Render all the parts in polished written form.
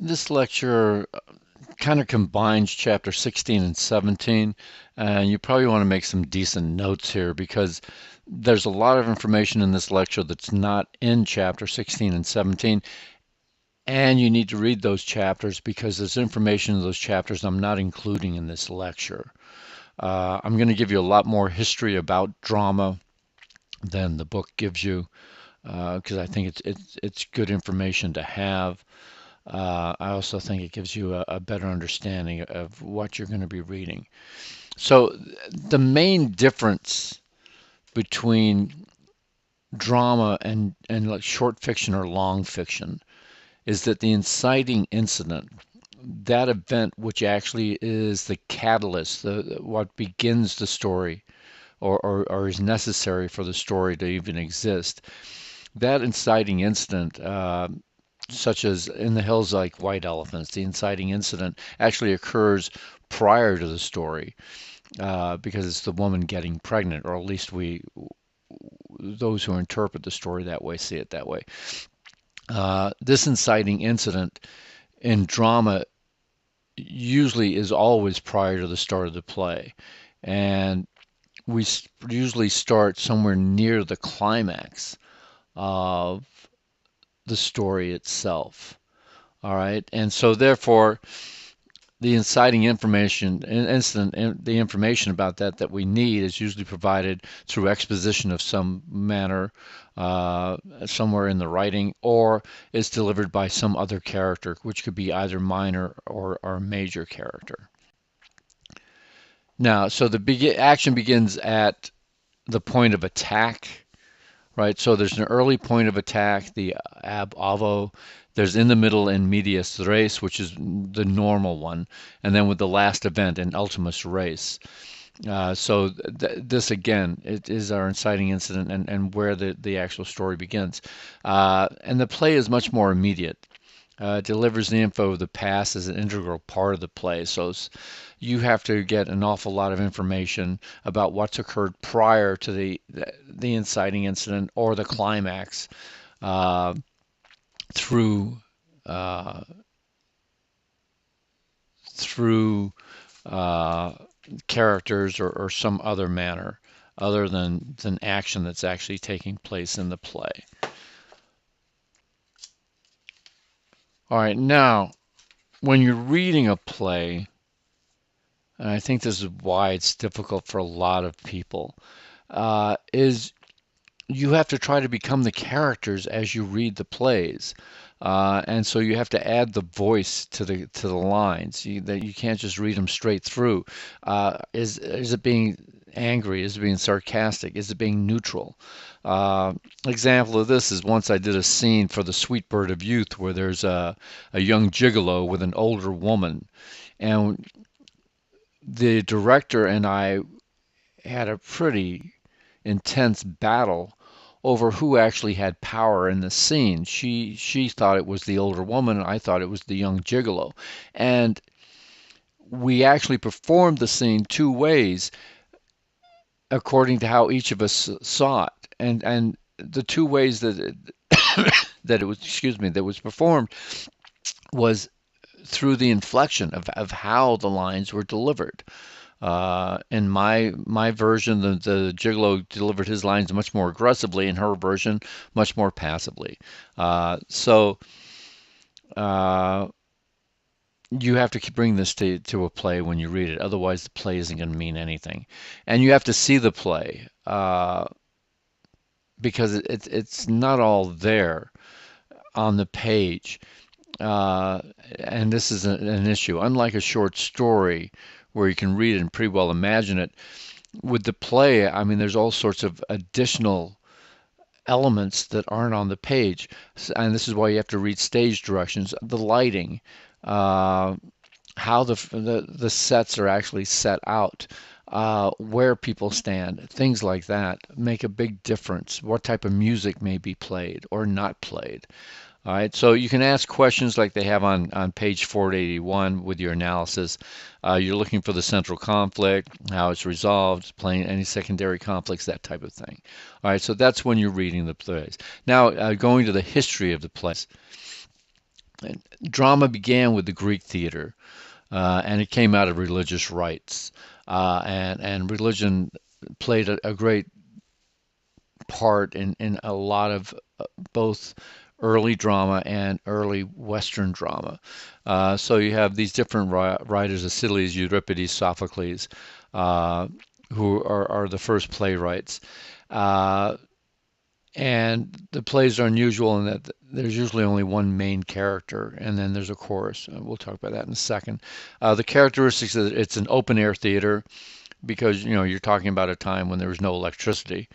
This lecture kind of combines chapter 16 and 17, and you probably want to make some decent notes here because there's a lot of information in this lecture that's not in chapter 16 and 17, and you need to read those chapters because there's information in those chapters I'm not including in this lecture. I'm going to give you a lot more history about drama than the book gives you because I think it's good information to have. I also think it gives you a better understanding of what you're going to be reading. So the main difference between drama and like short fiction or long fiction is that the inciting incident, that event which actually is the catalyst, what begins the story or is necessary for the story to even exist, that inciting incident such as in the hills like white elephants, the inciting incident actually occurs prior to the story because it's the woman getting pregnant, or at least those who interpret the story that way, see it that way. This inciting incident in drama usually is always prior to the start of the play, and we usually start somewhere near the climax of the story itself. All right, and so therefore the inciting information incident, the information about that we need is usually provided through exposition of some manner somewhere in the writing, or is delivered by some other character, which could be either minor or major character. Now, so the action begins at the point of attack, right? So there's an early point of attack, the ab ovo. There's in the middle in medias res, which is the normal one, and then with the last event in ultimus res. So this again, it is our inciting incident and where the actual story begins. And the play is much more immediate. Delivers the info of the past as an integral part of the play. So you have to get an awful lot of information about what's occurred prior to the inciting incident or the climax uh, through uh, through uh, characters or some other manner other than action that's actually taking place in the play. All right, now when you're reading a play, and I think this is why it's difficult for a lot of people, is you have to try to become the characters as you read the plays. And so you have to add the voice to the lines. That you can't just read them straight through. Is it being angry? Is it being sarcastic? Is it being neutral? Uh, Example of this is once I did a scene for the Sweet Bird of Youth where there's a young gigolo with an older woman, and the director and I had a pretty intense battle over who actually had power in the scene. She thought it was the older woman, and I thought it was the young gigolo. And we actually performed the scene two ways according to how each of us saw it. And the two ways that it was, excuse me, that was performed was through the inflection of how the lines were delivered. In my version, the Gigolo delivered his lines much more aggressively. In her version, much more passively. So uh, you have to bring this to a play when you read it. Otherwise, the play isn't going to mean anything. And you have to see the play because it's not all there on the page. Uh, and this is an issue. Unlike a short story where you can read it and pretty well imagine it, with the play, I mean, there's all sorts of additional elements that aren't on the page. And this is why you have to read stage directions, the lighting, uh, how the sets are actually set out, where people stand, things like that make a big difference. What type of music may be played or not played. All right, so you can ask questions like they have on page 481 with your analysis. You're looking for the central conflict, how it's resolved, playing any secondary conflicts, that type of thing. All right, so that's when you're reading the plays. Now, going to the history of the plays. Drama began with the Greek theater, and it came out of religious rites, and religion played a great part in a lot of both early drama and early Western drama. So you have these different writers, Aeschylus, Euripides, Sophocles, uh, who are the first playwrights. Uh, and the plays are unusual in that there's usually only one main character, and then there's a chorus. We'll talk about that in a second. The characteristics is it's an open air theater because you're talking about a time when there was no electricity,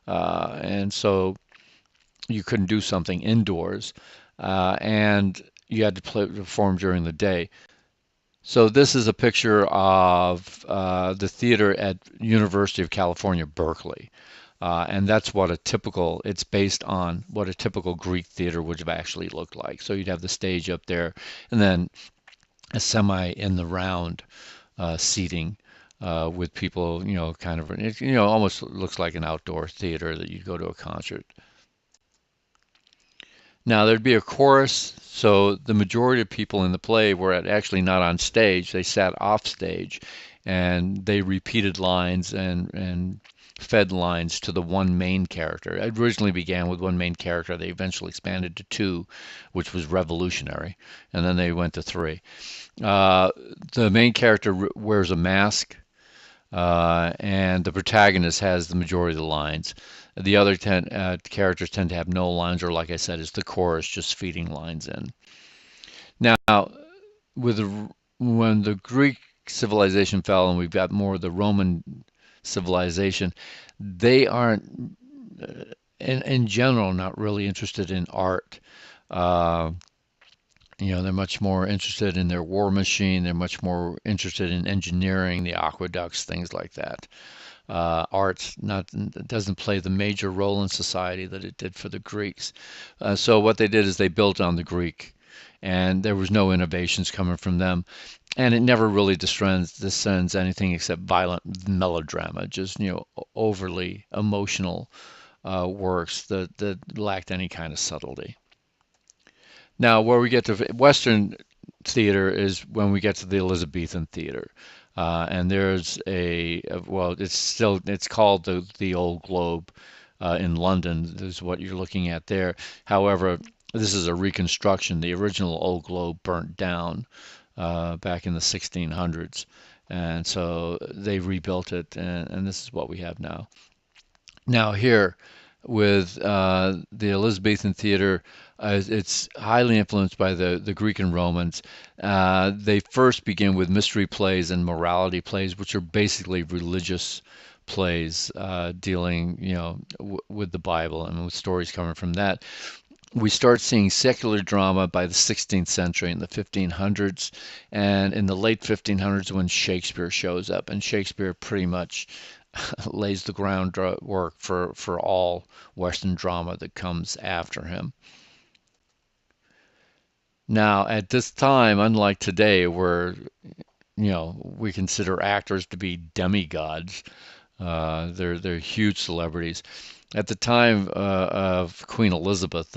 and so you couldn't do something indoors, and you had to perform during the day. So this is a picture of the theater at University of California, Berkeley. And that's it's based on what a typical Greek theater would have actually looked like. So you'd have the stage up there and then a semi in the round seating with people, kind of, almost looks like an outdoor theater that you'd go to a concert. Now there'd be a chorus, so the majority of people in the play were actually not on stage. They sat off stage and they repeated lines and fed lines to the one main character. It originally began with one main character. They eventually expanded to two, which was revolutionary, and then they went to three. Uh, the main character wears a mask, and the protagonist has the majority of the lines. The other characters tend to have no lines, or like I said, is the chorus just feeding lines in. Now, with when the Greek civilization fell and we've got more of the Roman civilization, they aren't, in general, not really interested in art. Uh, they're much more interested in their war machine. They're much more interested in engineering, the aqueducts, things like that. Art not doesn't play the major role in society that it did for the Greeks. So what they did is they built on the Greek, and there was no innovations coming from them, and it never really descends anything except violent melodrama, just overly emotional works that lacked any kind of subtlety. Now, where we get to Western theater is when we get to the Elizabethan theater. And there's well, it's called the Old Globe in London. This is what you're looking at there. However, this is a reconstruction. The original Old Globe burnt down back in the 1600s, and so they rebuilt it, and this is what we have now. Now here with the Elizabethan theater, it's highly influenced by the Greek and Romans. They first begin with mystery plays and morality plays, which are basically religious plays dealing, with the Bible and with stories coming from that. We start seeing secular drama by the 16th century in the 1500s, and in the late 1500s when Shakespeare shows up, and Shakespeare pretty much lays the groundwork for all Western drama that comes after him. Now, at this time, unlike today, where we consider actors to be demigods, they're huge celebrities. At the time of Queen Elizabeth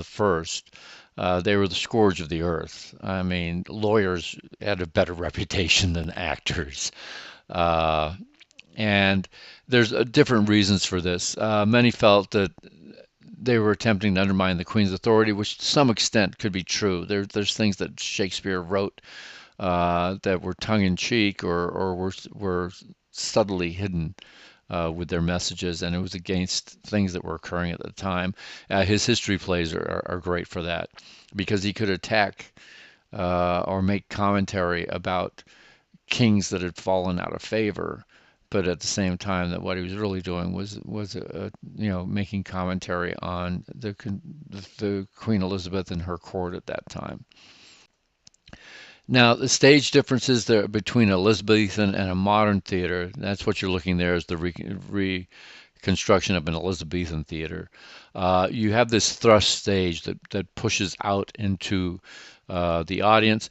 I, they were the scourge of the earth. I mean, lawyers had a better reputation than actors. Uh, and there's different reasons for this. Many felt that they were attempting to undermine the Queen's authority, which to some extent could be true. There's things that Shakespeare wrote that were tongue in cheek or were subtly hidden with their messages, and it was against things that were occurring at the time. His history plays are great for that because he could attack or make commentary about kings that had fallen out of favor, but at the same time that what he was really doing was making commentary on the Queen Elizabeth and her court at that time. Now, the stage differences there between Elizabethan and a modern theater, that's what you're looking there is the reconstruction of an Elizabethan theater. You have this thrust stage that pushes out into the audience.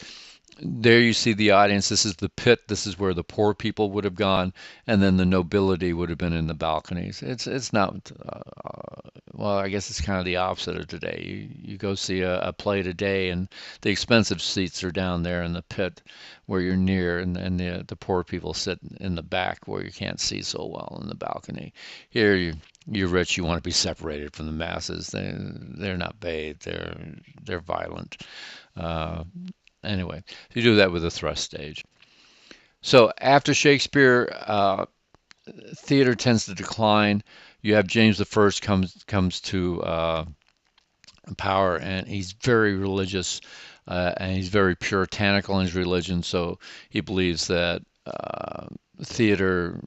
There you see the audience. This is the pit. This is where the poor people would have gone, and then the nobility would have been in the balconies. It's not. Well, I guess it's kind of the opposite of today. You go see a play today, and the expensive seats are down there in the pit where you're near, and the poor people sit in the back where you can't see so well in the balcony. Here you're rich. You want to be separated from the masses. They're not bathed. They're violent. Uh, Anyway, you do that with a thrust stage. So after Shakespeare, theater tends to decline. You have James the First comes to power, and he's very religious, and he's very puritanical in his religion. So he believes that theater,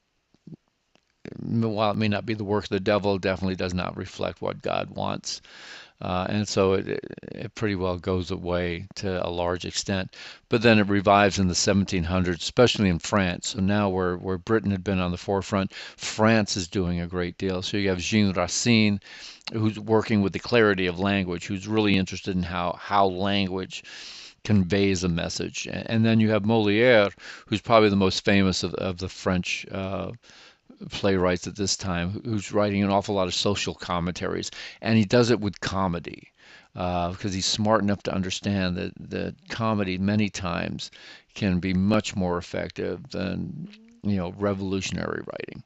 while it may not be the work of the devil, definitely does not reflect what God wants. And so it pretty well goes away to a large extent. But then it revives in the 1700s, especially in France. So now where Britain had been on the forefront, France is doing a great deal. So you have Jean Racine, who's working with the clarity of language, who's really interested in how language conveys a message. And then you have Molière, who's probably the most famous of the French playwrights at this time, who's writing an awful lot of social commentaries, and he does it with comedy because he's smart enough to understand that comedy many times can be much more effective than revolutionary writing.